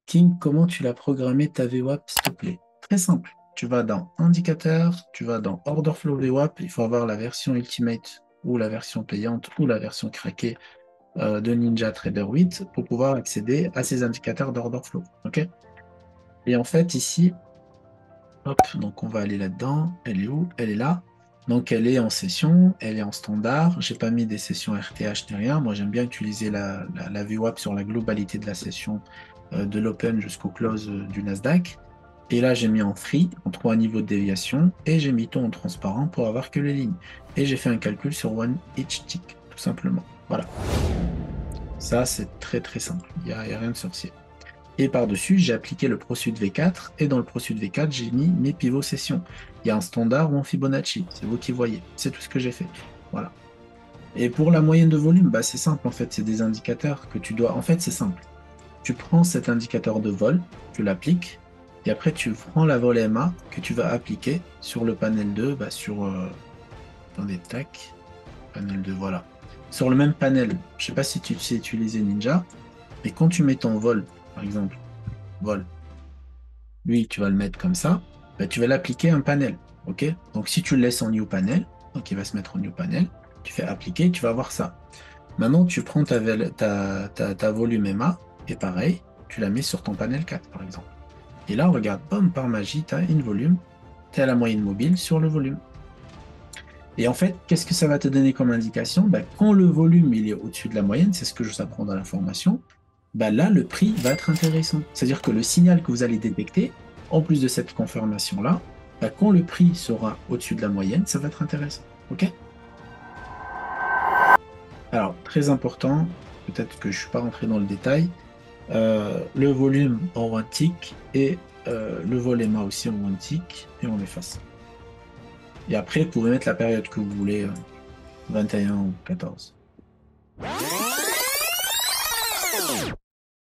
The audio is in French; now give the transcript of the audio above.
King, comment tu l'as programmé ta VWAP, s'il te plaît? Très simple. Tu vas dans Indicateur, tu vas dans Order Flow VWAP. Il faut avoir la version Ultimate ou la version payante ou la version craquée de NinjaTrader 8 pour pouvoir accéder à ces indicateurs d'Order Flow. OK? Et en fait, ici, hop, donc on va aller là-dedans. Elle est où? Elle est là. Donc elle est en session, elle est en standard. J'ai pas mis des sessions RTH ni rien. Moi, j'aime bien utiliser la VWAP sur la globalité de la session de l'open jusqu'au close du Nasdaq. Et là, j'ai mis en free, en trois niveaux de déviation, et j'ai mis tout en transparent pour avoir que les lignes. Et j'ai fait un calcul sur one each tick, tout simplement. Voilà. Ça, c'est très très simple. Il y a rien de sorcier. Et par-dessus, j'ai appliqué le ProSud V4, et dans le ProSud V4, j'ai mis mes pivots sessions. Il y a un standard ou un Fibonacci, c'est vous qui voyez. C'est tout ce que j'ai fait. Voilà. Et pour la moyenne de volume, bah, c'est simple en fait, c'est des indicateurs que tu dois. En fait, c'est simple. Tu prends cet indicateur de vol, tu l'appliques, et après tu prends la vol MA que tu vas appliquer sur le panel 2, bah, sur. Attendez, tac, panel 2, voilà. Sur le même panel, je ne sais pas si tu sais utiliser Ninja, mais quand tu mets ton vol, par exemple, vol, lui, tu vas le mettre comme ça, bah, tu vas l'appliquer à un panel. OK? Donc si tu le laisses en new panel, donc il va se mettre en new panel, tu fais appliquer, tu vas voir ça. Maintenant, tu prends ta volume MA, et pareil, tu la mets sur ton panel 4, par exemple. Et là, regarde, boum, par magie, tu as une volume, tu as la moyenne mobile sur le volume. Et en fait, qu'est-ce que ça va te donner comme indication? Ben, quand le volume il est au-dessus de la moyenne, c'est ce que je vous apprends dans la formation, ben là, le prix va être intéressant. C'est-à-dire que le signal que vous allez détecter, en plus de cette confirmation-là, ben, quand le prix sera au-dessus de la moyenne, ça va être intéressant. OK? Alors, très important, peut-être que je ne suis pas rentré dans le détail, le volume en one tick et le vol EMA aussi en one tick, et on efface. Et après, vous pouvez mettre la période que vous voulez, 21 ou 14.